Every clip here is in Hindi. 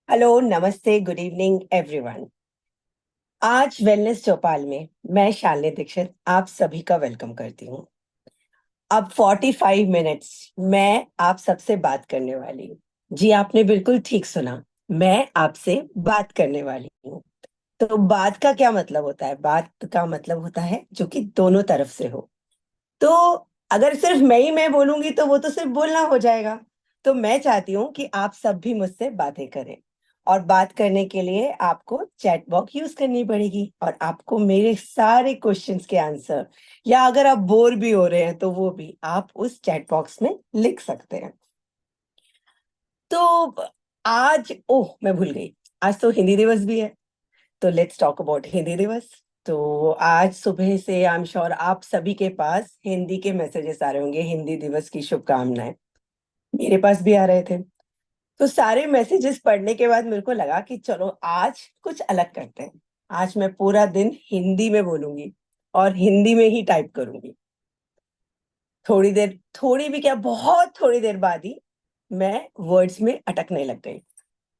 हेलो, नमस्ते, गुड इवनिंग एवरीवन। आज वेलनेस चौपाल में मैं शालिनी दीक्षित आप सभी का वेलकम करती हूँ। अब 45 मिनट्स मैं आप सबसे बात करने वाली हूँ। जी, आपने बिल्कुल ठीक सुना। मैं आपसे बात करने वाली हूँ। तो बात का क्या मतलब होता है? बात का मतलब होता है जो कि दोनों तरफ से हो। तो अगर सिर्फ मैं बोलूँगी तो वो तो सिर्फ बोलना हो जाएगा। तो मैं चाहती हूँ कि आप सब भी मुझसे बातें करें और बात करने के लिए आपको चैट बॉक्स यूज़ करनी पड़ेगी और आपको मेरे सारे क्वेश्चंस के आंसर या अगर आप बोर भी हो रहे हैं तो वो भी आप उस चैट बॉक्स में लिख सकते हैं। तो आज ओह! मैं भूल गई, आज तो हिंदी दिवस भी है। तो लेट्स टॉक अबाउट हिंदी दिवस। तो आज सुबह से आई एम श्योर आप सभी के पास हिंदी के मैसेजेस आ रहे होंगे, हिंदी दिवस की शुभकामनाएँ। मेरे पास भी आ रहे थे। तो सारे मैसेजेस पढ़ने के बाद मेरे को लगा कि चलो आज कुछ अलग करते हैं। आज मैं पूरा दिन हिंदी में बोलूँगी और हिंदी में ही टाइप करूँगी। थोड़ी देर थोड़ी भी क्या बहुत थोड़ी देर बाद ही मैं वर्ड्स में अटकने लग गई।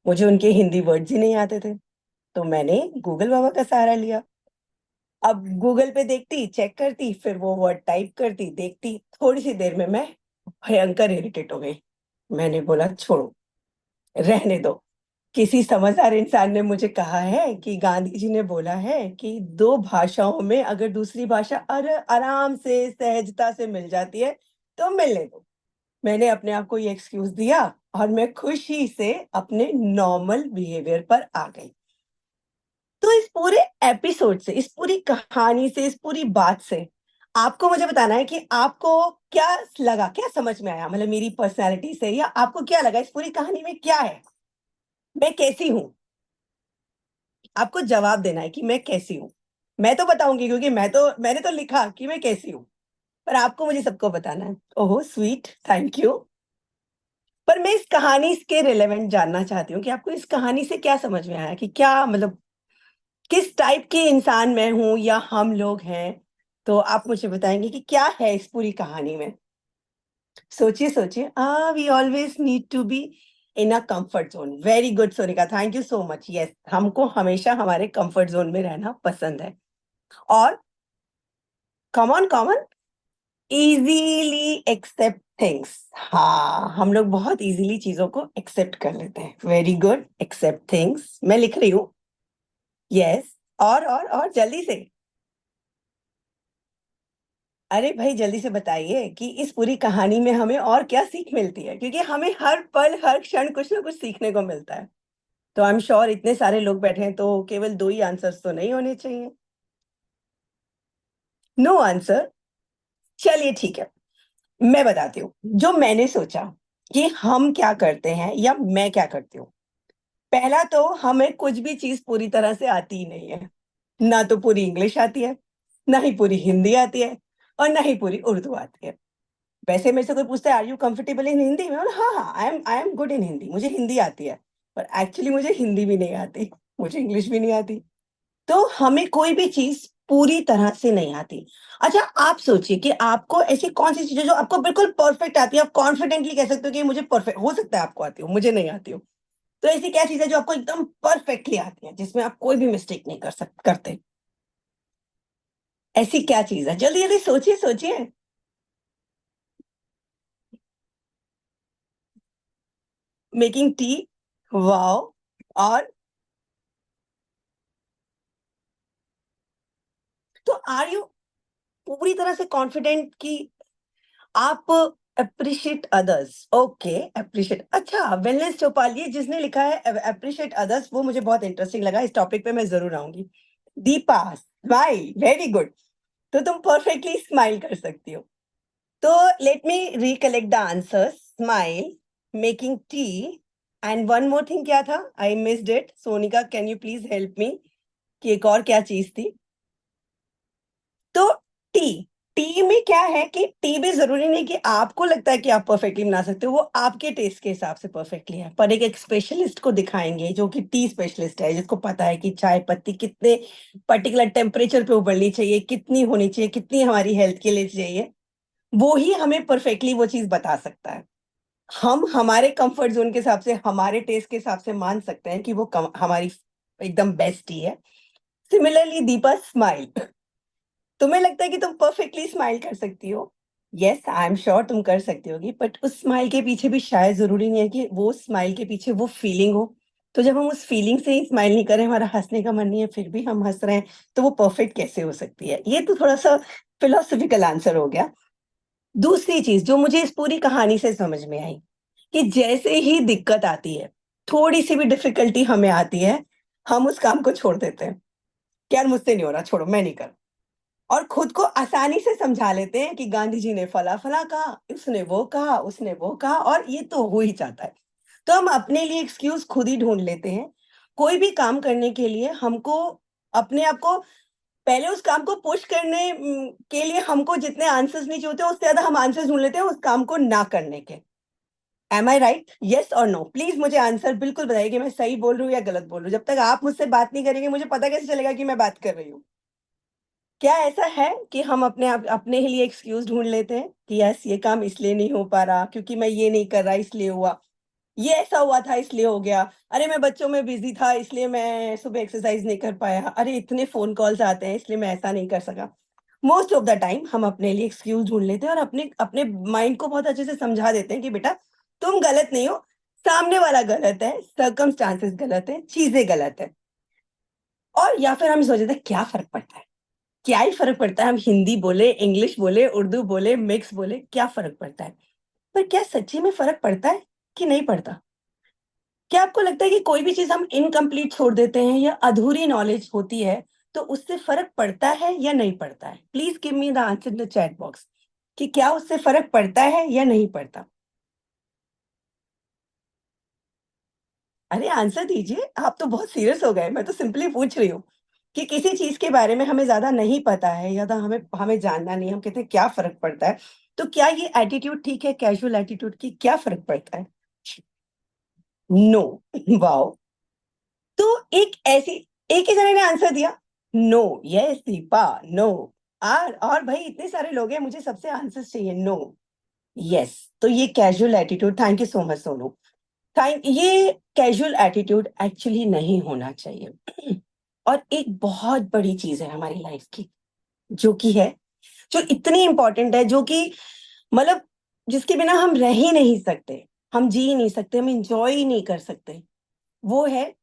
मुझे उनके हिंदी वर्ड्स ही नहीं आते थे। तो मैंने गूगल बाबा का सहारा लिया। अब गूगल पे देखती, चेक करती, फिर वो वर्ड टाइप करती, देखती, थोड़ी-सी देर में मैं भयंकर इरिटेट हो गई। मैंने बोला छोड़ो, रहने दो। किसी समझदार इंसान ने मुझे कहा है कि गांधी जी ने बोला है कि 2 भाषाओं में अगर दूसरी भाषा आराम से, सहजता से मिल जाती है, तो मिलने दो। मैंने अपने आप को ये एक्सक्यूज़ दिया और मैं खुशी से अपने नॉर्मल बिहेवियर पर आ गई। तो इस पूरे एपिसोड से, इस पूरी कहानी से, इस पूरी बात से आपको मुझे बताना है कि आपको क्या लगा, क्या समझ में आया? मतलब मेरी पर्सनैलिटी से या आपको क्या लगा इस पूरी कहानी में क्या है? मैं कैसी हूँ? आपको जवाब देना है कि मैं कैसी हूँ। मैं तो बताऊँगी क्योंकि मैंने तो लिखा कि मैं कैसी हूँ, पर आपको मुझे सबको बताना है। ओहो! Sweet, thank you. पर मैं इस कहानी के रिलेवेंट जानना चाहती हूँ कि आपको इस कहानी से क्या समझ में आया कि क्या मतलब किस टाइप के इंसान मैं हूँ या हम लोग हैं? तो आप मुझे बताएँगे कि क्या है इस पूरी कहानी में? सोचिए, सोचिए। We always need to be in a comfort zone. Very good Sonika, thank you so much. Yes, हमको हमेशा हमारे कम्फर्ट ज़ोन में रहना पसंद है। और कॉमन ईज़िली एक्सेप्ट थिंग्स। हाँ, हम लोग बहुत ईज़िली चीज़ों को एक्सेप्ट कर लेते हैं। Very good, accept things. मैं लिख रही हूँ। येस, और जल्दी से। अरे भाई जल्दी से बताइए कि इस पूरी कहानी में हमें और क्या सीख मिलती है? क्योंकि हमें हर पल, हर क्षण कुछ ना कुछ सीखने को मिलता है। तो आई एम श्योर इतने सारे लोग बैठे हैं तो केवल 2 ही आंसर्स तो नहीं होने चाहिए। No answer? चलिए ठीक है, मैं बताती हूँ। जो मैंने सोचा कि हम क्या करते हैं या मैं क्या करती हूँ। पहला तो हमें कुछ भी चीज़ पूरी तरह से आती ही नहीं है। ना तो पूरी इंग्लिश आती है, ना ही पूरी हिंदी आती है और ना ही पूरी उर्दू आती है। वैसे मेरे से कोई पूछता है are you comfortable in Hindi? मैं बोला हाँ, हाँ, I am good in Hindi, मुझे हिंदी आती है। पर एक्चुअली मुझे हिंदी भी नहीं आती, मुझे इंग्लिश भी नहीं आती। तो हमें कोई भी चीज़ पूरी तरह से नहीं आती। अच्छा आप सोचिए कि आपको ऐसी कौन-सी चीज़ है जो आपको बिल्कुल परफेक्ट आती है, आप कॉन्फिडेंटली कह सकते हो कि मुझे परफेक्ट हो सकता है आपको आती हो, मुझे नहीं आती हो। तो ऐसी क्या चीज़ है जो आपको एकदम परफेक्टली आती है, जिसमें आप कोई भी मिस्टेक नहीं करते? ऐसी क्या चीज़ है? जल्दी-जल्दी सोचिए, सोचिए। Making tea, wow! और तो आर यू पूरी तरह से कॉन्फिडेंट कि आप एप्रिशिएट अदर्स। Okay, appreciate. अच्छा, वेलनेस चौपाल ये जिसने लिखा है एप्रिशिएट अदर्स वो मुझे बहुत इंटरेस्टिंग लगा। इस टॉपिक पे मैं ज़रूर आऊँगी। Deepa, smile, very good. तो तुम परफेक्टली स्माइल कर सकती हो। तो let me recollect the answers. Smile, making tea and one more thing क्या था? I missed it. Sonika can you please help me कि एक और क्या चीज़ थी? तो टी, टी में क्या है कि टी भी ज़रूरी नहीं कि आपको लगता है कि आप परफेक्टली बना सकते हो, वो आपके टेस्ट के हिसाब से परफेक्टली है। पर एक स्पेशलिस्ट को दिखाएँगे जो कि टी स्पेशलिस्ट है, जिसको पता है कि चाय पत्ती कितने पर्टिकुलर टेम्परेचर पे उबलनी चाहिए, कितनी होनी चाहिए, कितनी हमारी हेल्थ के लिए चाहिए, वो ही हमें परफेक्टली वो चीज़ बता सकता है। हम हमारे कंफर्ट जोन के हिसाब से, हमारे टेस्ट के हिसाब से मान सकते हैं कि वो हमारी एकदम बेस्ट ही है। Similarly Deepa, smile. तुम्हें लगता है कि तुम परफेक्टली स्माइल कर सकती हो? यस, आई एम श्योर तुम कर सकती होगी, बट उस स्माइल के पीछे भी शायद जरूरी नहीं है कि वो स्माइल के पीछे वो फीलिंग हो। तो जब हम उस फीलिंग से ही स्माइल नहीं कर रहे, हमारा हंसने का मन नहीं है, फिर भी हम हंस रहे हैं, तो वो परफेक्ट कैसे हो सकती है? ये तो थोड़ा सा फिलोसफिकल आंसर हो गया। दूसरी चीज जो मुझे इस पूरी कहानी से समझ में आई, कि जैसे ही दिक्कत आती है, थोड़ी सी भी डिफिकल्टी हमें आती है, हम उस काम को छोड़ देते हैं कि यार मुझसे नहीं हो रहा, छोड़ो, मैं नहीं कर। और खुद को आसानी से समझा लेते हैं कि गांधी जी ने फला फला कहा, उसने वो कहा, उसने वो कहा, और ये तो हो ही जाता है। तो हम अपने लिए एक्सक्यूज खुद ही ढूंढ लेते हैं। कोई भी काम करने के लिए हमको अपने आप को पहले उस काम को पुश करने के लिए हमको जितने आंसर्स नहीं चाहिए उससे ज्यादा हम आंसर्स ढूंढ लेते हैं उस काम को ना करने के। M I right? यस और नो? प्लीज मुझे आंसर बिल्कुल बताइए कि मैं सही बोल रही हूँ या गलत बोल रही हूँ। जब तक आप मुझसे बात नहीं करेंगे, मुझे पता कैसे चलेगा कि मैं बात कर रही हूँ? क्या ऐसा है कि हम अपने आप अपने ही लिए एक्सक्यूज ढूंढ लेते हैं कि यस, ये काम इसलिए नहीं हो पा रहा क्योंकि मैं ये नहीं कर रहा इसलिए हुआ, ये ऐसा हुआ था इसलिए हो गया, अरे मैं बच्चों में बिजी था इसलिए मैं सुबह एक्सरसाइज नहीं कर पाया, अरे इतने फोन कॉल्स आते हैं इसलिए मैं ऐसा नहीं कर सका। मोस्ट ऑफ द टाइम हम अपने लिए एक्सक्यूज ढूंढ लेते हैं और अपने अपने माइंड को बहुत अच्छे से समझा देते हैं कि बेटा तुम गलत नहीं हो, सामने वाला गलत है, सर्कमस्टांसेस गलत है, चीजें गलत है। और या फिर हम सोचते हैं क्या फर्क पड़ता है, क्या ही फर्क पड़ता है, हम हिंदी बोले, इंग्लिश बोले, उर्दू बोले, मिक्स बोले, क्या फर्क पड़ता है? पर क्या सच्ची में फर्क पड़ता है कि नहीं पड़ता? क्या आपको लगता है कि कोई भी चीज हम इनकम्प्लीट छोड़ देते हैं या अधूरी नॉलेज होती है तो उससे फर्क पड़ता है या नहीं पड़ता है? Please give me the answer in the chat box कि क्या उससे फर्क पड़ता है या नहीं पड़ता। अरे आंसर दीजिए, आप तो बहुत सीरियस हो गए, मैं तो सिंपली पूछ रही हूँ कि किसी चीज के बारे में हमें ज्यादा नहीं पता है या तो हमें हमें जानना नहीं है, हम कहते हैं क्या फर्क पड़ता है, तो क्या ये एटीट्यूड ठीक है, कैजुअल एटीट्यूड की क्या फर्क पड़ता है? नो। वाओ। तो एक ही जने ने आंसर दिया, नो। Yes Deepa, no. और भाई इतने सारे लोग हैं, मुझे सबसे आंसर्स चाहिए, नो। यस। तो ये casual attitude, thank you so much Sonu, thank, ये कैजुअल एटीट्यूड एक्चुअली नहीं होना चाहिए। और एक बहुत बड़ी चीज है हमारी लाइफ की, जो कि है, जो इतनी इंपॉर्टेंट है, जो कि मतलब जिसके बिना हम रह ही नहीं सकते, हम जी ही नहीं सकते, हम इंजॉय ही नहीं कर सकते, वो है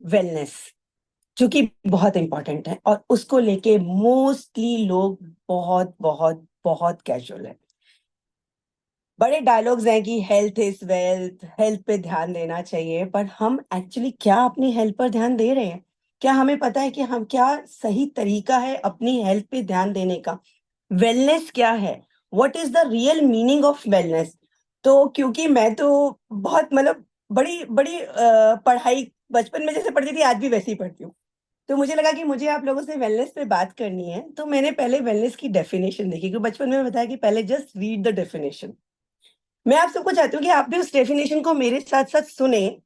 वेलनेस, जो कि बहुत इंपॉर्टेंट है और उसको लेके मोस्टली लोग बहुत बहुत बहुत कैजुअल है। बड़े डायलॉग्स हैं कि हेल्थ इज वेल्थ, हेल्थ पे ध्यान देना चाहिए, पर हम एक्चुअली क्या अपनी हेल्थ पर ध्यान दे रहे हैं? क्या हमें पता है कि हम क्या सही तरीका है अपनी हेल्थ पे ध्यान देने का? वेलनेस क्या है? What is the real meaning of wellness? तो क्योंकि मैं तो बहुत मतलब बड़ी बड़ी पढ़ाई बचपन में जैसे पढ़ती थी आज भी वैसे ही पढ़ती हूँ, तो मुझे लगा कि मुझे आप लोगों से वेलनेस पे बात करनी है, तो मैंने पहले वेलनेस की डेफिनेशन देखी, क्योंकि बचपन में बताया कि पहले जस्ट रीड द डेफिनेशन। मैं आप सबको चाहती हूँ कि आप भी उस डेफिनेशन को मेरे साथ साथ सुने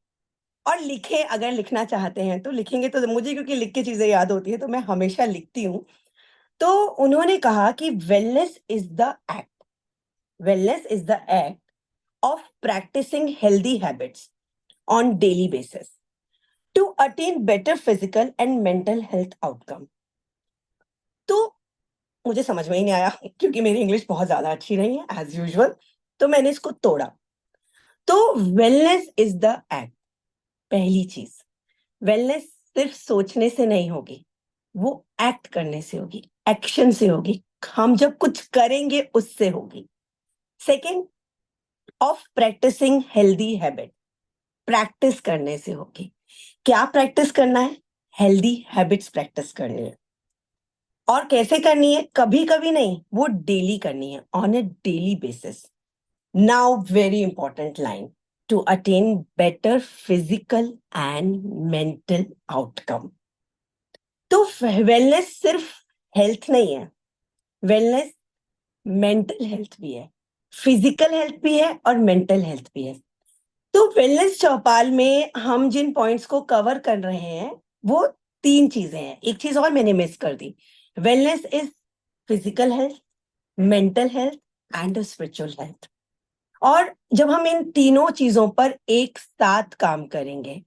और लिखें, अगर लिखना चाहते हैं तो लिखेंगे, तो मुझे क्योंकि लिख के चीजें याद होती है तो मैं हमेशा लिखती हूँ। तो उन्होंने कहा कि wellness is the act of practicing healthy habits on daily basis to attain better physical and mental health outcome. तो मुझे समझ में ही नहीं आया क्योंकि मेरी इंग्लिश बहुत ज्यादा अच्छी नहीं है एज यूजुअल, तो मैंने इसको तोड़ा। तो वेलनेस इज द एक्ट, पहली चीज, वेलनेस सिर्फ सोचने से नहीं होगी, वो एक्ट करने से होगी, एक्शन से होगी, हम जब कुछ करेंगे उससे होगी। Second, of practicing healthy habit, practice करने से होगी। क्या प्रैक्टिस करना है? हेल्दी हैबिट्स प्रैक्टिस करनी है। और कैसे करनी है? कभी कभी नहीं, वो डेली करनी है, on a daily basis. Now very important line, to attain better physical and mental outcome. तो वेलनेस सिर्फ हेल्थ नहीं है, वेलनेस मेंटल हेल्थ भी है, फिजिकल हेल्थ भी है और मेंटल हेल्थ भी है। तो वेलनेस चौपाल में हम जिन पॉइंट्स को कवर कर रहे हैं वो तीन चीजें हैं, एक चीज और मैंने मिस कर दी। Wellness is physical health, mental health and spiritual health. और जब हम इन तीनों चीजों पर एक साथ काम करेंगे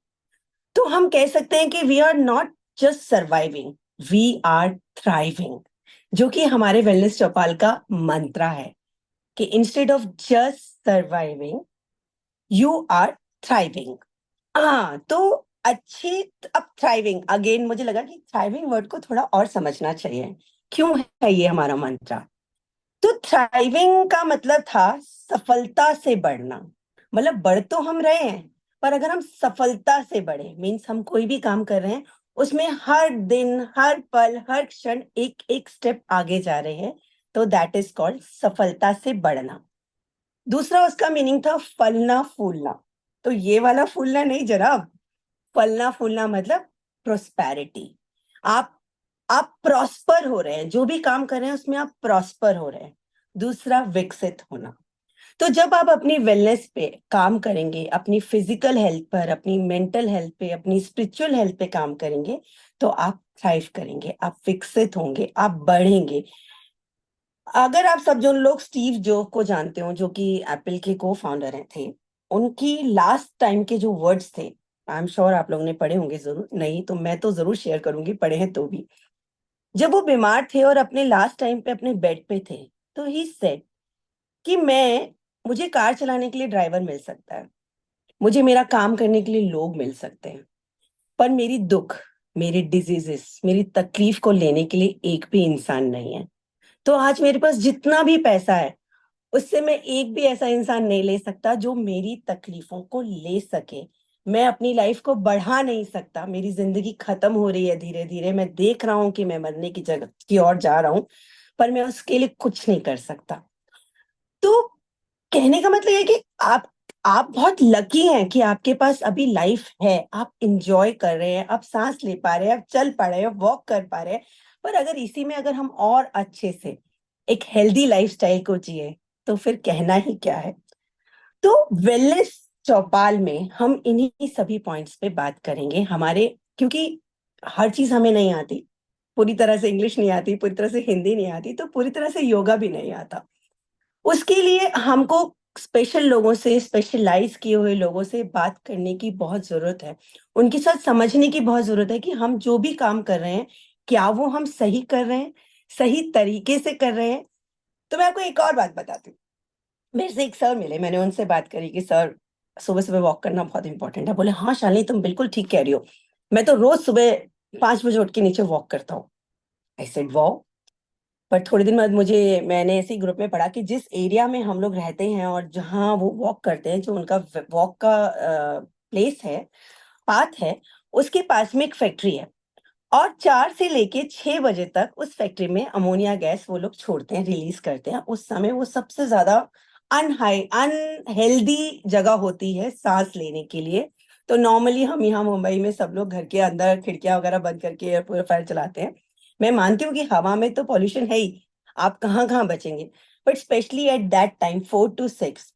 तो हम कह सकते हैं कि we are not just surviving, we are thriving, जो कि हमारे वेलनेस चौपाल का मंत्रा है कि instead of just surviving you are thriving. हाँ, तो अच्छी, अब थ्राइविंग अगेन मुझे लगा कि थ्राइविंग वर्ड को थोड़ा और समझना चाहिए, क्यों है ये हमारा मंत्रा। तो थ्राइविंग का मतलब था सफलता से बढ़ना, मतलब बढ़ तो हम रहे हैं, पर अगर हम सफलता से बढ़े मीन्स हम कोई भी काम कर रहे हैं उसमें हर दिन हर पल हर क्षण एक एक स्टेप आगे जा रहे हैं, तो दैट इज कॉल्ड सफलता से बढ़ना। दूसरा उसका मीनिंग था फलना फूलना। तो ये वाला फूलना नहीं जनाब, फलना फूलना मतलब प्रोस्पेरिटी। आप आप प्रॉस्पर हो रहे हैं, जो भी काम कर रहे हैं उसमें आप प्रॉस्पर हो रहे हैं। दूसरा विकसित होना। तो जब आप अपनी वेलनेस पे काम करेंगे, अपनी फिजिकल हेल्थ पर, अपनी मेंटल हेल्थ पे, अपनी स्पिरिचुअल हेल्थ पे काम करेंगे, तो आप थ्राइव करेंगे, आप विकसित होंगे, आप बढ़ेंगे। अगर आप सब जो लोग स्टीव जॉब को जानते हो, जो कि एप्पल के को फाउंडर हैं थे, उनकी लास्ट टाइम के जो वर्ड्स थे, आई एम श्योर आप लोगों ने पढ़े होंगे, जरूर नहीं तो मैं तो जरूर शेयर करूंगी, पढ़े हैं तो भी। जब वो बीमार थे और अपने लास्ट टाइम पे अपने बेड पे थे, तो ही सेड कि मुझे कार चलाने के लिए ड्राइवर मिल सकता है, मुझे मेरा काम करने के लिए लोग मिल सकते हैं, पर मेरी दुख, मेरी डिजीजेस, मेरी तकलीफ को लेने के लिए एक भी इंसान नहीं है। तो आज मेरे पास जितना भी पैसा है उससे मैं एक भी ऐसा इंसान नहीं ले सकता जो मेरी तकलीफों को ले सके। मैं अपनी लाइफ को बढ़ा नहीं सकता, मेरी जिंदगी खत्म हो रही है धीरे धीरे, मैं देख रहा हूं कि मैं मरने की जगह की ओर जा रहा हूं, पर मैं उसके लिए कुछ नहीं कर सकता। तो कहने का मतलब है कि आप बहुत लकी हैं कि आपके पास अभी लाइफ है, आप इंजॉय कर रहे हैं, आप सांस ले पा रहे हैं, आप चल पा रहे हैं, वॉक कर पा रहे हैं। पर अगर इसी में अगर हम और अच्छे से एक हेल्दी लाइफस्टाइल को जिए, तो फिर कहना ही क्या है। तो वेलनेस चौपाल में हम इन्हीं सभी पॉइंट्स पे बात करेंगे हमारे, क्योंकि हर चीज हमें नहीं आती, पूरी तरह से इंग्लिश नहीं आती, पूरी तरह से हिंदी नहीं आती, तो पूरी तरह से योगा भी नहीं आता। उसके लिए हमको स्पेशल लोगों से, स्पेशलाइज किए हुए लोगों से बात करने की बहुत जरूरत है, उनके साथ समझने की बहुत जरूरत है कि हम जो भी काम कर रहे हैं क्या वो हम सही कर रहे हैं, सही तरीके से कर रहे हैं। तो मैं आपको एक और बात बताती हूँ। मेरे से एक सर मिले, मैंने उनसे बात करी कि सर सुबह सुबह वॉक करना बहुत इंपॉर्टेंट है। बोले हाँ शालिनी तुम बिल्कुल ठीक कह रही हो, मैं तो रोज सुबह 5 बजे उठ के नीचे वॉक करता हूँ। I said wow. पर थोड़े दिन बाद मैंने ऐसे ग्रुप में पढ़ा कि जिस एरिया में हम लोग रहते हैं और जहाँ वो वॉक करते हैं, जो उनका वॉक का प्लेस है, पाथ है, उसके पास में एक फैक्ट्री है, और 4 से लेके 6 बजे तक उस फैक्ट्री में अमोनिया गैस वो लोग छोड़ते हैं, रिलीज करते हैं। उस समय वो सबसे ज्यादा अनहेल्दी जगह होती है सांस लेने के लिए। तो नॉर्मली हम यहाँ मुंबई में सब लोग घर के अंदर खिड़कियां वगैरह बंद करके एयर प्योरीफायर चलाते हैं। मैं मानती हूँ कि हवा में तो पॉल्यूशन है ही, आप कहाँ कहाँ बचेंगे, but specially at that time 4 to 6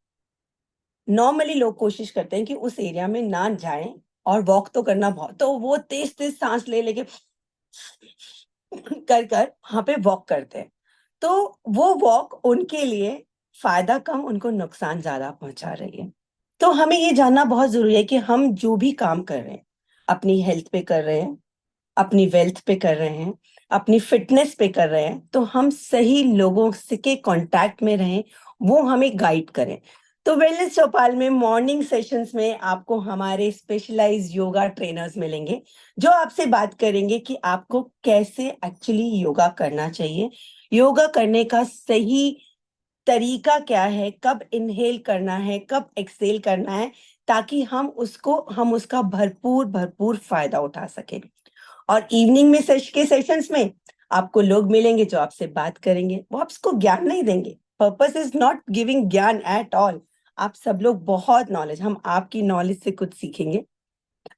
normally लोग कोशिश करते हैं कि उस एरिया में ना जाएं, और वॉक तो करना बहुत, तो वो तेज तेज सांस ले लेके कर कर वहां पे वॉक करते हैं। तो वो वॉक उनके लिए फायदा कम, उनको नुकसान ज्यादा पहुंचा रही है। तो हमें ये जानना बहुत जरूरी है कि हम जो भी काम कर रहे हैं, अपनी हेल्थ पे कर रहे हैं, अपनी वेल्थ पे कर रहे हैं, अपनी फिटनेस पे कर रहे हैं, तो हम सही लोगों से के कांटेक्ट में रहें, वो हमें गाइड करें। तो वेलनेस चौपाल में मॉर्निंग सेशंस में आपको हमारे स्पेशलाइज्ड योगा ट्रेनर्स मिलेंगे, जो आपसे बात करेंगे कि आपको कैसे एक्चुअली योगा करना चाहिए, योगा करने का सही तरीका क्या है, कब इनहेल करना है, कब एक्सहेल करना है, ताकि हम उसका भरपूर भरपूर फायदा उठा सकें। और इवनिंग में के सेशंस में आपको लोग मिलेंगे जो आपसे बात करेंगे, वो आपको ज्ञान नहीं देंगे, पर्पस इज नॉट गिविंग ज्ञान एट ऑल। आप सब लोग बहुत नॉलेज, हम आपकी नॉलेज से कुछ सीखेंगे,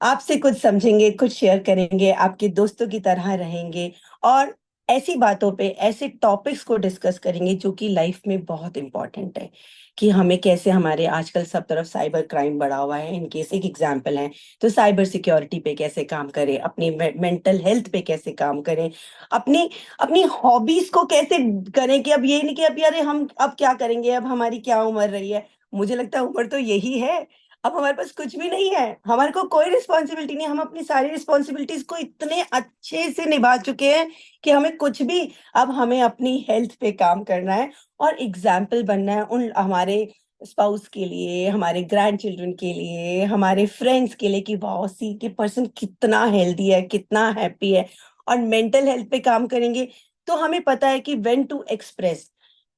आपसे कुछ समझेंगे, कुछ शेयर करेंगे, आपके दोस्तों की तरह रहेंगे, और ऐसी बातों पे, ऐसे टॉपिक्स को डिस्कस करेंगे जो कि लाइफ में बहुत इंपॉर्टेंट है, कि हमें कैसे, हमारे आजकल सब तरफ साइबर क्राइम बढ़ा हुआ है, इनकेस एक एग्जांपल है, तो साइबर सिक्योरिटी पे कैसे काम करें, अपनी मेंटल हेल्थ पे कैसे काम करें, अपनी अपनी हॉबीज को कैसे करें, कि अब ये नहीं कि अभी अरे हम अब क्या करेंगे, अब हमारी क्या उम्र रही है, मुझे लगता है उम्र तो यही है। अब हमारे पास कुछ भी नहीं है, हमारे को कोई रिस्पॉन्सिबिलिटी नहीं, हम अपनी सारी रिस्पॉन्सिबिलिटीज को इतने अच्छे से निभा चुके हैं कि हमें कुछ भी, अब हमें अपनी हेल्थ पे काम करना है और एग्जाम्पल बनना है उन हमारे स्पाउस के लिए, हमारे ग्रैंड चिल्ड्रन के लिए, हमारे फ्रेंड्स के लिए कि वाह सी कि पर्सन कितना हेल्दी है, कितना हैप्पी है। और मेंटल हेल्थ पे काम करेंगे तो हमें पता है कि व्हेन टू एक्सप्रेस,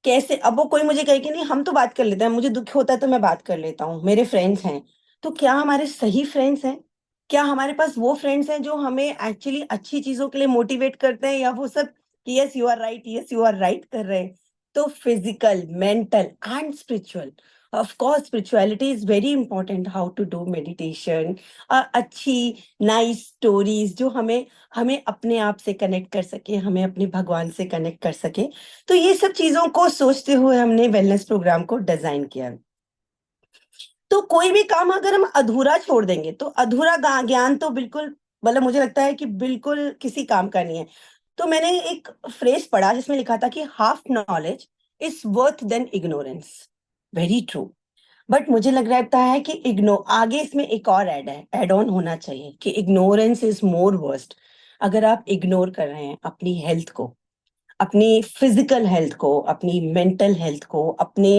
कैसे। अब वो कोई मुझे कहे कि नहीं हम तो बात कर लेते हैं, मुझे दुख होता है तो मैं बात कर लेता हूँ, मेरे फ्रेंड्स हैं। तो क्या हमारे सही फ्रेंड्स हैं? क्या हमारे पास वो फ्रेंड्स हैं जो हमें एक्चुअली अच्छी चीजों के लिए मोटिवेट करते हैं, या वो सब कि yes you are right, yes you are right कर रहे हैं? तो physical, mental and spiritual, of course spirituality is very important, how to do meditation, अच्छी नाइस स्टोरीज जो हमें हमें अपने आप से कनेक्ट कर सके, हमें अपने भगवान से कनेक्ट कर सके। तो ये सब चीजों को सोचते हुए हमने वेलनेस प्रोग्राम को डिजाइन किया। तो कोई भी काम अगर हम अधूरा छोड़ देंगे तो अधूरा ज्ञान तो बिल्कुल, मतलब मुझे लगता है कि बिल्कुल किसी काम का नहीं है। तो मैंने एक फ्रेज पढ़ा जिसमें लिखा था कि half knowledge is worth than ignorance. Very true. But मुझे लग रहता है कि इग्नो आगे इसमें एक और ऐड ऑन होना चाहिए कि इग्नोरेंस इज मोर वर्स्ट। अगर आप इग्नोर कर रहे हैं अपनी हेल्थ को, अपनी फिजिकल हेल्थ को, अपनी मेंटल हेल्थ को, अपने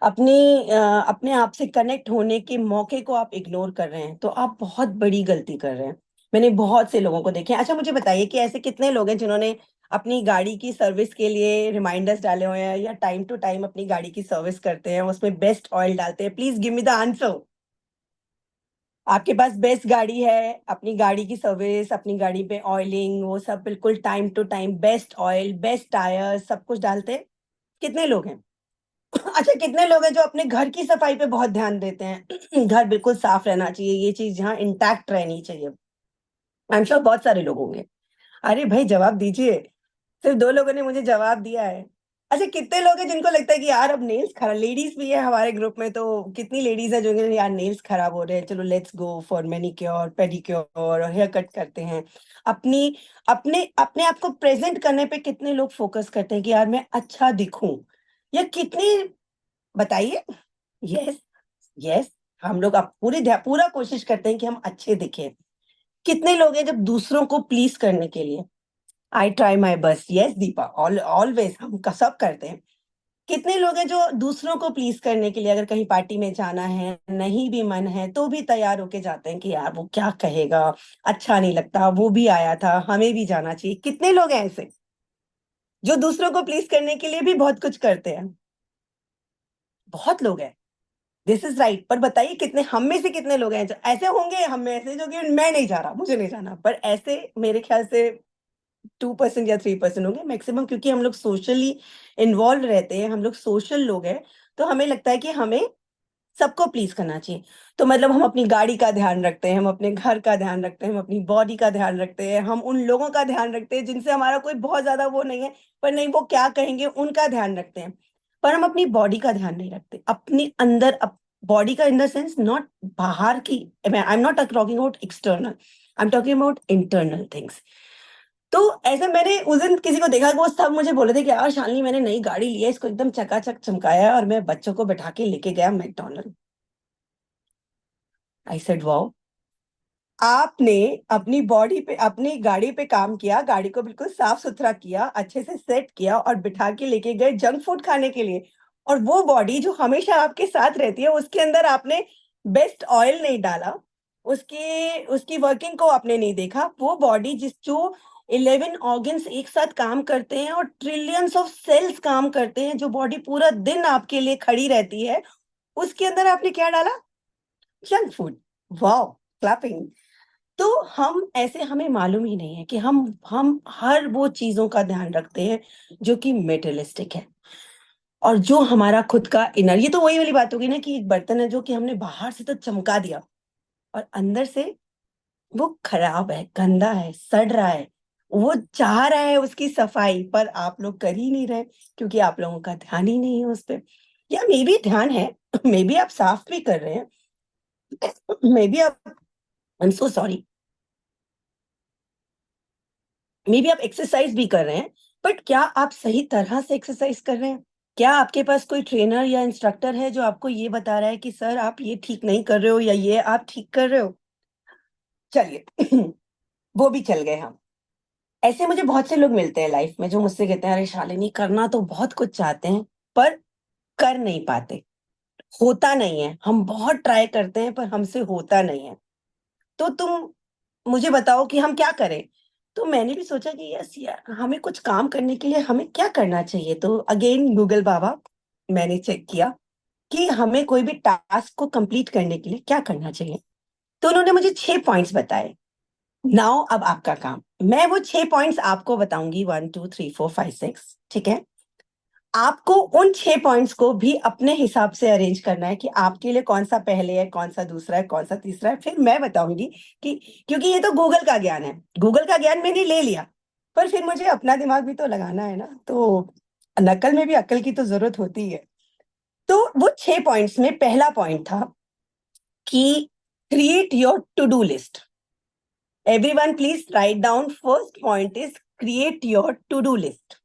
अपने आप से कनेक्ट होने के मौके को आप इग्नोर कर रहे हैं, तो आप बहुत बड़ी गलती कर रहे हैं। मैंने बहुत से लोगों को देखे हैं। अच्छा मुझे बताइए कि ऐसे कितने लोग हैं जिन्होंने अपनी गाड़ी की सर्विस के लिए रिमाइंडर्स डाले हुए हैं, या टाइम टू टाइम अपनी गाड़ी की सर्विस करते हैं, उसमें बेस्ट ऑयल डालते हैं? Please give me the answer. आपके पास बेस्ट गाड़ी है, अपनी गाड़ी की सर्विस, अपनी गाड़ी पे ऑयलिंग, वो सब बिल्कुल time to time, best oil, best tyre, सब कुछ डालते हैं? कितने लोग हैं? अच्छा कितने लोग हैं जो अपने घर की सफाई पे बहुत ध्यान देते हैं? घर बिल्कुल साफ रहना चाहिए, ये चीज यहाँ इंटैक्ट रहनी चाहिए। आई एम श्योर बहुत सारे लोग होंगे। अरे भाई जवाब दीजिए। सिर्फ दो लोगों ने मुझे जवाब दिया है। अच्छा कितने लोग हैं जिनको लगता है कि यार अब नेल्स खराब, लेडीज भी है हमारे ग्रुप में, तो कितनी लेडीज है जो कहेंगे, यार नेल्स खराब हो रहे हैं, चलो let's go for manicure pedicure और हेयर कट करते हैं। अपनी अपने अपने आप को प्रेजेंट करने पे कितने लोग फोकस करते हैं कि यार मैं अच्छा दिखूं, या कितनी, बताइए। Yes, yes. हम लोग अब पूरा कोशिश करते हैं कि हम अच्छे दिखें। कितने लोग हैं जब दूसरों को प्लीज करने के लिए, I try my best, yes Deepa, always हम सब करते हैं। कितने लोग हैं जो दूसरों को प्लीज करने के लिए, अगर कहीं पार्टी में जाना है, नहीं भी मन है तो भी तैयार होके जाते हैं कि यार वो क्या कहेगा, अच्छा नहीं लगता, वो भी आया था, हमें भी जाना चाहिए। कितने लोग हैं ऐसे जो दूसरों को प्लीज करने के लिए भी बहुत कुछ करते हैं? बहुत लोग हैं। This is right. पर बताइए कितने, हम में से कितने लोग हैं जो ऐसे होंगे, हम में ऐसे जो कि मैं नहीं जा रहा, मुझे नहीं जाना, पर ऐसे मेरे ख्याल से 2% या 3% होंगे मैक्सिमम, क्योंकि हम लोग सोशली इन्वॉल्व रहते हैं, हम लोग सोशल लोग हैं। तो हमें लगता है कि हमें सबको प्लीज करना चाहिए। तो मतलब हम अपनी गाड़ी का ध्यान रखते हैं, हम अपने घर का ध्यान रखते हैं, हम अपनी बॉडी का ध्यान रखते हैं, हम उन लोगों का ध्यान रखते हैं जिनसे हमारा कोई बहुत ज्यादा वो नहीं है, पर नहीं वो क्या कहेंगे उनका ध्यान रखते हैं। पर हम अपनी बॉडी का ध्यान नहीं रखते, अपने अंदर, बॉडी का इन द सेंस नॉट बाहर की, I am not talking about external, I am talking about internal things. तो ऐसे मैंने उस दिन किसी को देखा, वो सब मुझे बोले थे कि यार शालिनी मैंने नई गाड़ी ली है, इसको एकदम चकाचक चमकाया है और मैं बच्चों को बैठा के लेके गया मैकडॉनल्ड। आई सेड वाओ, आपने अपनी बॉडी पे, अपनी गाड़ी पे काम किया, गाड़ी को बिल्कुल साफ सुथरा किया, अच्छे से सेट किया और बिठा के लेके गए जंक फूड खाने के लिए। और वो बॉडी जो हमेशा आपके साथ रहती है, उसके अंदर आपने बेस्ट ऑयल नहीं डाला, उसकी उसकी वर्किंग को आपने नहीं देखा। वो बॉडी जिस जो 11 ऑर्गन्स एक साथ काम करते हैं और ट्रिलियंस ऑफ सेल्स काम करते हैं, जो बॉडी पूरा दिन आपके लिए खड़ी रहती है, उसके अंदर आपने क्या डाला? Junk food. Wow, clapping. तो हम ऐसे, हमें मालूम ही नहीं है कि हम हर वो चीजों का ध्यान रखते हैं जो कि मेटेरियलिस्टिक है, और जो हमारा खुद का इनर, ये तो वही वाली बात होगी ना कि एक बर्तन है जो कि हमने बाहर से तो चमका दिया और अंदर से वो खराब है, गंदा है, सड़ रहा है। वो चाह रहा है उसकी सफाई, पर आप लोग कर ही नहीं रहे क्योंकि आप लोगों का ध्यान ही नहीं है उस पर। या मे बी ध्यान है, मे बी आप साफ भी कर रहे हैं, मे बी आप, I am so sorry, may be आप एक्सरसाइज भी कर रहे हैं, बट क्या आप सही तरह से एक्सरसाइज कर रहे हैं? क्या आपके पास कोई ट्रेनर या इंस्ट्रक्टर है जो आपको ये बता रहा है कि सर आप ये ठीक नहीं कर रहे हो या ये आप ठीक कर रहे हो? चलिए वो भी चल गए हम। ऐसे मुझे बहुत से लोग मिलते हैं लाइफ में जो मुझसे कहते हैं अरे शालिनी करना तो बहुत कुछ चाहते हैं पर कर नहीं पाते, होता नहीं है। हम बहुत ट्राई करते हैं पर हमसे होता नहीं है। तो तुम मुझे बताओ कि हम क्या करें? तो मैंने भी सोचा कि यस यार, हमें कुछ काम करने के लिए हमें क्या करना चाहिए? तो अगेन गूगल बाबा, मैंने चेक किया कि हमें कोई भी टास्क को कंप्लीट करने के लिए क्या करना चाहिए। तो उन्होंने मुझे 6 पॉइंट्स बताए। नाउ अब आपका काम, मैं वो 6 पॉइंट्स आपको बताऊंगी, 1 2 3 4 5 6, ठीक है? आपको उन 6 पॉइंट्स को भी अपने हिसाब से अरेंज करना है कि आपके लिए कौन सा पहले है, कौन सा दूसरा है, कौन सा तीसरा है। फिर मैं बताऊंगी कि, क्योंकि ये तो गूगल का ज्ञान है, गूगल का ज्ञान मैंने ले लिया, पर फिर मुझे अपना दिमाग भी तो लगाना है ना। तो नकल में भी अक्ल की तो जरूरत होती है। तो वो 6 पॉइंट्स में पहला पॉइंट था कि create your to do list. Everyone please write down, first point is create your to do list.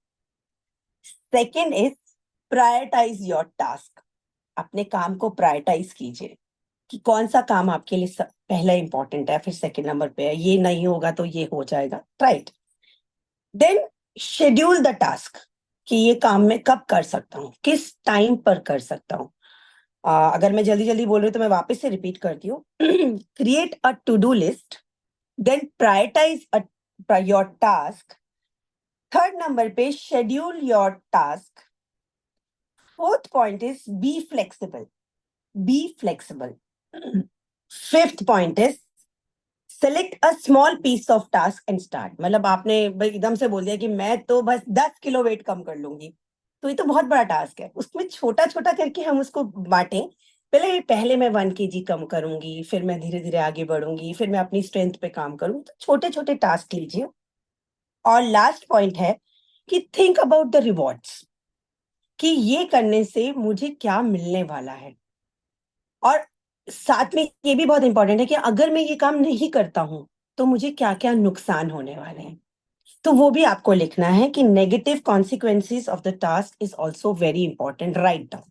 Second is prioritise your task. अपने काम को प्रायोरिटाइज कीजिए कि कौन सा काम आपके लिए पहला इंपॉर्टेंट है, फिर सेकंड नंबर पे है, ये नहीं होगा तो ये हो जाएगा, right? Then schedule the task, कि ये काम मैं कब कर सकता हूँ, किस टाइम पर कर सकता हूँ। अगर मैं जल्दी जल्दी बोल रही हूँ तो मैं वापस से रिपीट करती हूँ। Create a to do list, then prioritise your task, third number पे schedule your task, fourth point is be flexible, be flexible, fifth point is select a small piece of task and start. मतलब आपने भाई एकदम से बोल दिया कि मैं तो बस 10 किलो वेट कम कर लूंगी, तो ये तो बहुत बड़ा टास्क है। उसमें छोटा छोटा करके हम उसको बांटें। पहले मैं 1 kg कम करूंगी, फिर मैं धीरे धीरे आगे बढ़ूंगी, फिर मैं अपनी स्ट्रेंथ पे काम करूंगी। तो छोटे छोटे टास्क लीजिए। और लास्ट पॉइंट है कि थिंक अबाउट द रिवॉर्ड्स, कि ये करने से मुझे क्या मिलने वाला है। और साथ में ये भी बहुत इंपॉर्टेंट है कि अगर मैं ये काम नहीं करता हूं तो मुझे क्या क्या नुकसान होने वाले हैं। तो वो भी आपको लिखना है कि negative consequences of the task is also very important, write down.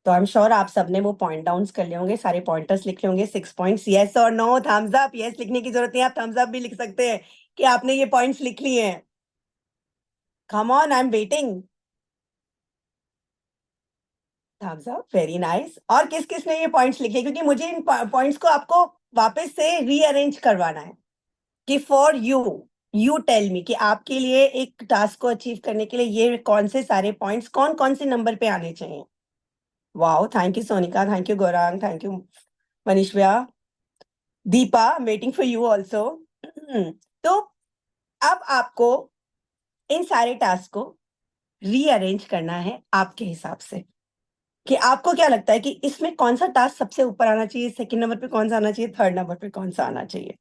तो आई एम श्योर आप सबने वो पॉइंट डाउन कर लिए होंगे, सारे पॉइंटर्स लिख लिए होंगे। 6 पॉइंट्स, यस और नो, थम्स अप। यस लिखने की जरूरत नहीं, आप थम्स अप भी लिख सकते हैं कि आपने ये पॉइंट्स लिख लिए हैं। Come on, I am waiting. Thumbs up, very nice. और किस किस ने ये पॉइंट्स लिखे? क्योंकि मुझे इन पॉइंट्स को आपको वापस से रीअरेंज करवाना है कि for you, you tell me कि आपके लिए एक टास्क को अचीव करने के लिए ये कौन से सारे पॉइंट्स कौन कौन से नंबर पे आने चाहिए। Wow, thank you Sonika, thank you Gaurang, thank you Manish भैया, Deepa, waiting for you also. तो अब आपको इन सारे टास्क को रीअरेंज करना है आपके हिसाब से कि आपको क्या लगता है कि इसमें कौन सा टास्क सबसे ऊपर आना चाहिए, सेकंड नंबर पे कौन सा आना चाहिए, थर्ड नंबर पे कौन सा आना चाहिए।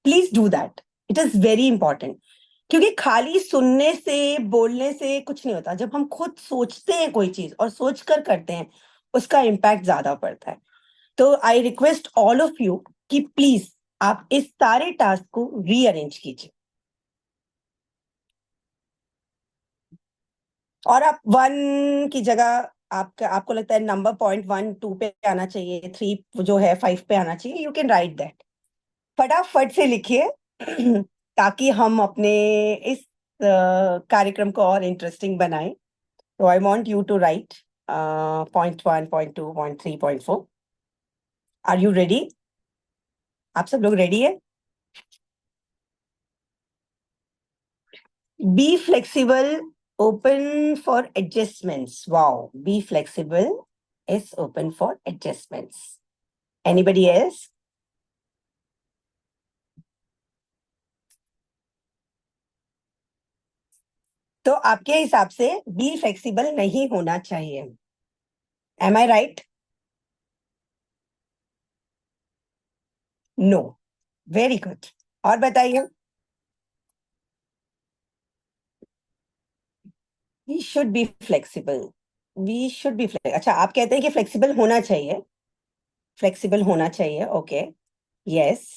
Please do that, it is very important. क्योंकि खाली सुनने से बोलने से कुछ नहीं होता। जब हम खुद सोचते हैं कोई चीज और सोच कर करते हैं, उसका इम्पैक्ट ज्यादा पड़ता है। तो I request all of you कि प्लीज आप इस सारे टास्क को रीअरेंज कीजिए। और आप 1 की जगह आपको लगता है नंबर पॉइंट 1 2 पे आना चाहिए, 3 जो है 5 पे आना चाहिए, यू कैन राइट दैट। फटाफट से लिखिए ताकि हम अपने इस कार्यक्रम को और इंटरेस्टिंग बनाएं। तो I want you to write point 1, point 2, point 3, point 4। Are you ready? आप सब लोग रेडी है? Be flexible, open for adjustments. Wow, be flexible is open for adjustments. Anybody else? तो आपके हिसाब से बी फ्लेक्सिबल नहीं होना चाहिए, am I right? No, very good. और बताइए। We should be flexible, we should be flexible. अच्छा, आप कहते हैं कि फ्लेक्सिबल होना चाहिए, फ्लेक्सिबल होना चाहिए, ओके, यस।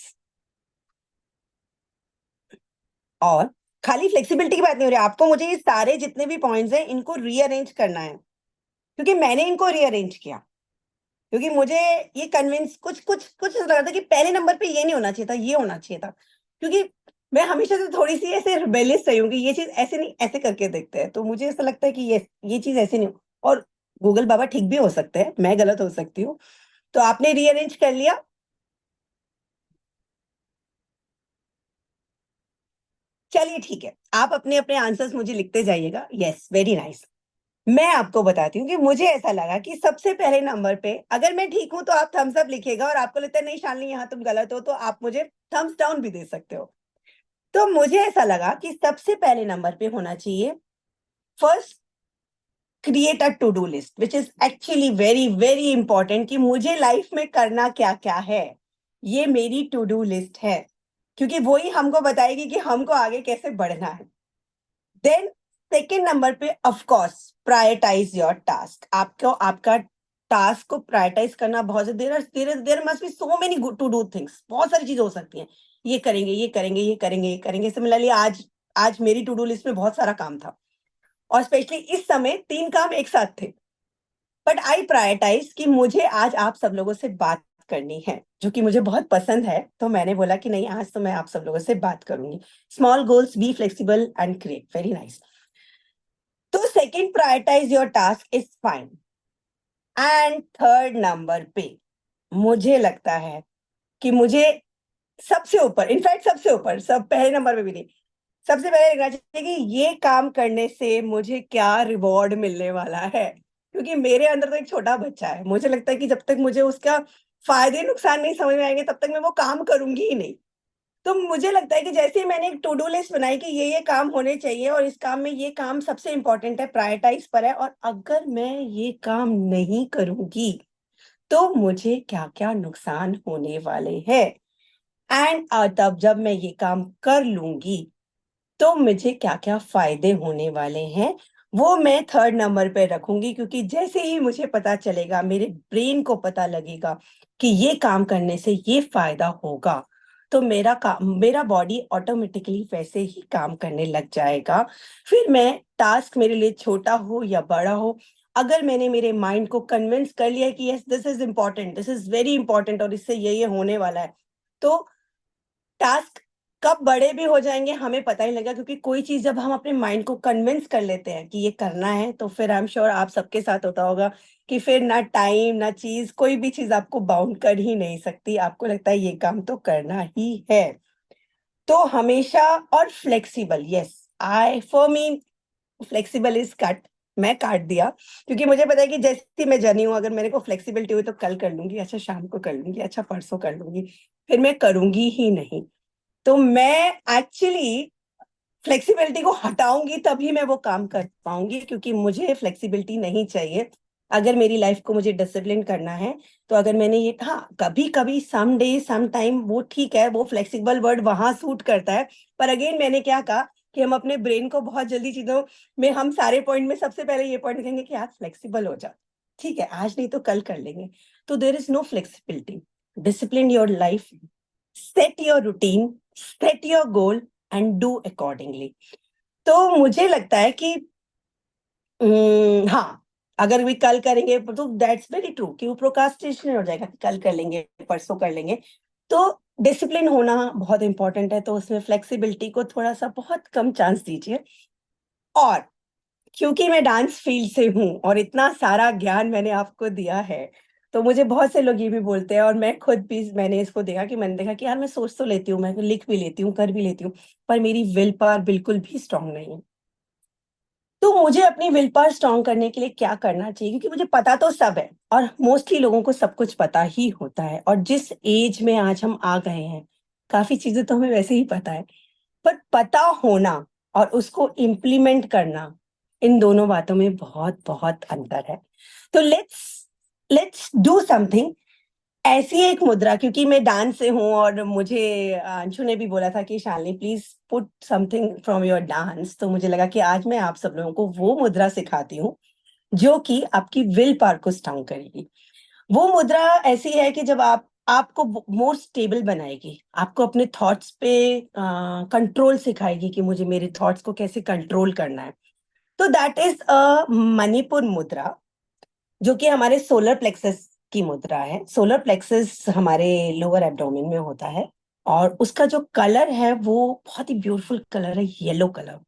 और खाली फ्लेक्सिबिलिटी की बात नहीं हो रही, आपको मुझे ये सारे जितने भी पॉइंट्स हैं इनको रीअरेंज करना है। क्योंकि मैंने इनको रीअरेंज किया, क्योंकि मुझे ये कन्विंस कुछ कुछ कुछ ऐसा लगा था कि पहले नंबर पे ये नहीं होना चाहिए था, ये होना चाहिए था। क्योंकि मैं हमेशा से थोड़ी सी ऐसे रिबेलियस रही हूँ कि ये चीज ऐसे नहीं, ऐसे करके देखते हैं, तो मुझे ऐसा लगता है कि ये चीज ऐसे नहीं हो। और गूगल बाबा ठीक भी हो सकते हैं, मैं गलत हो सकती हूँ। तो आपने रीअरेंज कर लिया। चलिए ठीक है, आप अपने अपने आंसर्स मुझे लिखते जाइएगा। Yes, very nice. मैं आपको बताती हूँ कि मुझे ऐसा लगा कि सबसे पहले नंबर पे अगर मैं ठीक हूं तो आप थम्स अप लिखिएगा, और आपको लगता है नहीं शालिनी यहाँ तुम गलत हो तो आप मुझे थम्स डाउन भी दे सकते हो। तो मुझे ऐसा लगा कि सबसे पहले नंबर पे होना चाहिए, first, create a to do list, which is actually very very important, कि मुझे लाइफ में करना क्या क्या है। ये मेरी टू डू लिस्ट है, क्योंकि वो ही हमको बताएगी कि हमको आगे कैसे बढ़ना है। देन सेकेंड नंबर पे of course prioritise your task. आपको आपका टास्क को प्रायोरिटाइज करना बहुत, there must be so many to do things, बहुत सारी चीजें हो सकती हैं। ये करेंगे, ये करेंगे, ये करेंगे, ये करेंगे। सिमिलरली आज आज मेरी टू डू लिस्ट में बहुत सारा काम था, और स्पेशली इस समय 3 काम एक साथ थे। बट आई प्रायोरिटाइज कि मुझे आज आप सब लोगों से बात करनी है, जो कि मुझे बहुत पसंद है। तो मैंने बोला कि नहीं, आज तो मैं आप सब लोगों से बात करूंगी। Small goals, be flexible and create, very nice. तो second, prioritise your task is fine. And third number पे मुझे लगता है कि मुझे सबसे ऊपर, इनफैक्ट सबसे ऊपर, सब पहले नंबर पे भी नहीं, सबसे पहले लिखना चाहिए कि ये काम करने से मुझे क्या रिवॉर्ड मिलने वाला है। क्योंकि मेरे अंदर तो एक छोटा बच्चा है, मुझे लगता है कि जब तक मुझे उसका फायदे नुकसान नहीं समझ में आएंगे तब तक मैं वो काम करूंगी ही नहीं। तो मुझे लगता है कि जैसे ही मैंने एक टू डू लिस्ट बनाई कि ये काम होने चाहिए, और इस काम में ये काम सबसे इंपॉर्टेंट है, प्रायोरिटाइज पर है, और अगर मैं ये काम नहीं करूंगी तो मुझे क्या क्या नुकसान होने वाले हैं, एंड तब जब मैं ये काम कर लूंगी तो मुझे क्या क्या फायदे होने वाले हैं, वो मैं थर्ड नंबर पे रखूंगी। क्योंकि जैसे ही मुझे पता चलेगा, मेरे ब्रेन को पता लगेगा कि ये काम करने से ये फायदा होगा, तो मेरा बॉडी ऑटोमेटिकली वैसे ही काम करने लग जाएगा। फिर मैं, टास्क मेरे लिए छोटा हो या बड़ा हो, अगर मैंने मेरे माइंड को कन्विंस कर लिया है कि yes this is important, this is very important, और इससे ये होने वाला है, तो टास्क कब बड़े भी हो जाएंगे हमें पता ही लगेगा। क्योंकि कोई चीज जब हम अपने माइंड को कन्विंस कर लेते हैं कि ये करना है, तो फिर आई एम श्योर आप सबके साथ होता होगा कि फिर ना टाइम ना चीज, कोई भी चीज आपको बाउंड कर ही नहीं सकती, आपको लगता है ये काम तो करना ही है। तो हमेशा, और flexible, yes, I for me flexible is cut. मैं काट दिया, क्योंकि मुझे पता है कि जैसी मैं जनी हूँ, अगर मेरे को फ्लेक्सिबिलिटी हुई तो कल कर लूंगी, अच्छा शाम को कर लूंगी, अच्छा परसों कर लूंगी, फिर मैं करूंगी ही नहीं। तो मैं एक्चुअली फ्लेक्सिबिलिटी को हटाऊंगी तभी मैं वो काम कर पाऊंगी, क्योंकि मुझे फ्लेक्सिबिलिटी नहीं चाहिए। अगर मेरी लाइफ को मुझे डिसिप्लिन करना है, तो अगर मैंने ये, हाँ कभी कभी सम डे सम टाइम वो ठीक है, वो फ्लेक्सिबल वर्ड वहां सूट करता है। पर अगेन मैंने क्या कहा कि हम अपने ब्रेन को बहुत जल्दी चीजों में, हम सारे पॉइंट में सबसे पहले ये पॉइंट कहेंगे कि यार फ्लेक्सिबल हो जा, ठीक है आज नहीं तो कल कर लेंगे। तो there is no flexibility. Discipline your life, set your routine, set your goal and do accordingly. तो मुझे लगता है कि हाँ, अगर भी कल करेंगे तो दैट्स वेरी ट्रू कि वो प्रोकास्टिनेशन हो जाएगा कि कल कर लेंगे, परसों कर लेंगे। तो डिसिप्लिन होना बहुत इंपॉर्टेंट है, तो उसमें फ्लेक्सिबिलिटी को थोड़ा सा बहुत कम चांस दीजिए। और क्योंकि मैं डांस फील्ड से हूँ और इतना सारा ज्ञान मैंने आपको दिया है, तो मुझे बहुत से लोग ये भी बोलते हैं, और मैं खुद भी, मैंने इसको देखा कि मैंने देखा कि यार मैं सोच तो लेती हूँ, मैं लिख भी लेती हूँ, कर भी लेती हूँ, पर मेरी विल पावर बिल्कुल भी स्ट्रांग नहीं है। तो मुझे अपनी विल पावर स्ट्रांग करने के लिए क्या करना चाहिए, क्योंकि मुझे पता तो सब है, और मोस्टली लोगों को सब कुछ पता ही होता है, और जिस एज में आज हम आ गए हैं, काफी चीजें तो हमें वैसे ही पता है। पर पता होना और उसको इम्प्लीमेंट करना, इन दोनों बातों में बहुत बहुत अंतर है। तो लेट्स लेट्स डू समथिंग। ऐसी एक मुद्रा, क्योंकि मैं डांस से हूँ, और मुझे अंशु ने भी बोला था कि Shalini please put something from your dance, तो मुझे लगा कि आज मैं आप सब लोगों को वो मुद्रा सिखाती हूँ जो कि आपकी विल पावर को स्ट्रांग करेगी। वो मुद्रा ऐसी है कि जब आप, आपको मोर स्टेबल बनाएगी, आपको अपने थॉट्स पे कंट्रोल सिखाएगी कि मुझे मेरे थॉट्स को कैसे कंट्रोल करना है। तो दैट इज अ मणिपुर मुद्रा। जो कि हमारे सोलर प्लेक्सस की मुद्रा है। सोलर प्लेक्सस हमारे लोअर एब्डोमेन में होता है और उसका जो कलर है वो बहुत ही ब्यूटीफुल कलर है, येलो कलर।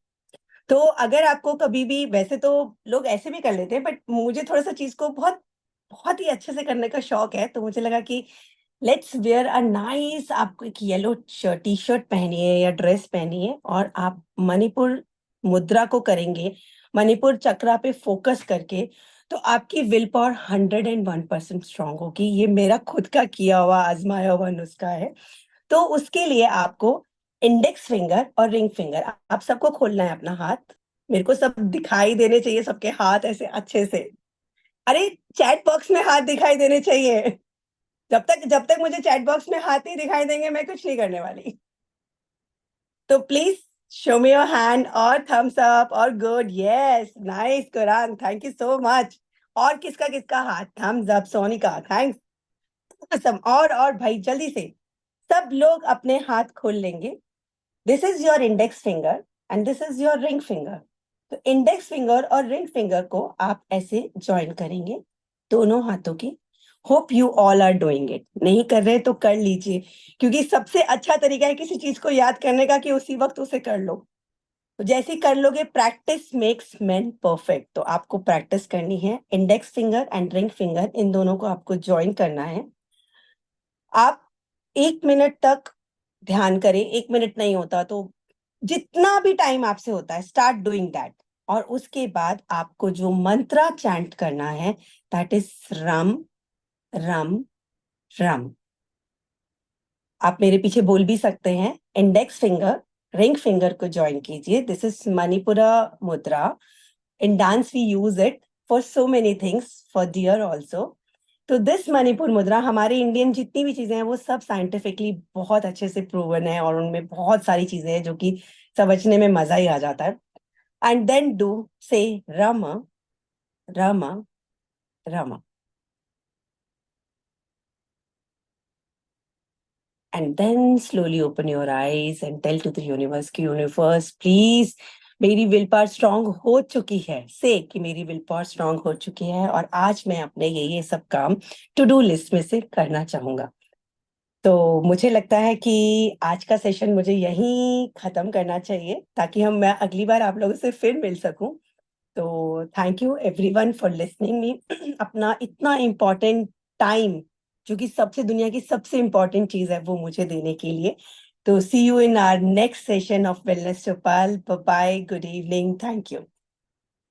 तो अगर आपको कभी भी, वैसे तो लोग ऐसे भी कर लेते हैं, बट मुझे थोड़ा सा चीज को बहुत बहुत ही अच्छे से करने का शौक है, तो मुझे लगा कि लेट्स वेयर अ नाइस, आपको एक येलो टी शर्ट पहनिए या ड्रेस पहनिए और आप मणिपुर मुद्रा को करेंगे, मणिपुर चक्रा पे फोकस करके, तो आपकी विल पावर 101% स्ट्रांग होगी। ये मेरा खुद का किया हुआ आजमाया हुआ नुस्खा है। तो उसके लिए आपको इंडेक्स फिंगर और रिंग फिंगर, आप सबको खोलना है अपना हाथ। मेरे को सब दिखाई देने चाहिए, सबके हाथ ऐसे अच्छे से। अरे चैट बॉक्स में हाथ दिखाई देने चाहिए। जब तक मुझे चैट बॉक्स में हाथ नहीं दिखाई देंगे, मैं कुछ नहीं करने वाली। तो please show me your hand और थम्स अप और गुड, यस, नाइस कुरान, थैंक यू सो मच। और किसका किसका हाथ thumbs up? Sonika, thanks. awesome। और भाई जल्दी से सब लोग अपने हाथ खोल लेंगे। This is your index finger and this is your ring finger. तो इंडेक्स फिंगर और रिंग फिंगर को आप ऐसे ज्वाइन करेंगे, दोनों हाथों की। Hope you all are doing it. नहीं कर रहे तो कर लीजिए, क्योंकि सबसे अच्छा तरीका है किसी चीज को याद करने का कि उसी वक्त उसे कर लो। तो जैसे ही कर लोगे, प्रैक्टिस मेक्स मैन परफेक्ट। तो आपको प्रैक्टिस करनी है, index finger and ring finger in दोनों को आपको ज्वाइन करना है। आप 1 मिनट तक ध्यान करें। 1 मिनट नहीं होता तो जितना भी टाइम आपसे होता है, स्टार्ट डूइंग दैट। और उसके बाद आपको जो मंत्रा चैंट करना है, दैट इज रम रम रम। आप मेरे पीछे बोल भी सकते हैं। इंडेक्स फिंगर, रिंग फिंगर को ज्वाइन कीजिए। This is Manipura mudra. In dance we use it for so many things, for deer also. तो दिस मणिपुर मुद्रा, हमारे इंडियन जितनी भी चीजें हैं वो सब साइंटिफिकली बहुत अच्छे से प्रूवन है, और उनमें बहुत सारी चीजें हैं जो कि समझने में मजा ही आ जाता है। एंड देन डू से Rama Rama Rama, and then slowly open your eyes and tell to the universe कि यूनिवर्स प्लीज, मेरी विल पावर स्ट्रांग हो चुकी है, से कि मेरी विल पावर स्ट्रांग हो चुकी है और आज मैं अपने ये सब काम टू डू लिस्ट में से करना चाहूंगा। तो मुझे लगता है कि आज का सेशन मुझे यहीं खत्म करना चाहिए, ताकि मैं अगली बार आप लोगों से फिर मिल सकूं। तो thank you everyone for listening me. अपना इतना इम्पोर्टेंट टाइम, जो कि सबसे दुनिया की सबसे इम्पोर्टेंट चीज है, वो मुझे देने के लिए। तो see you in our next session of wellness Chaupal. Bye, good evening, thank you.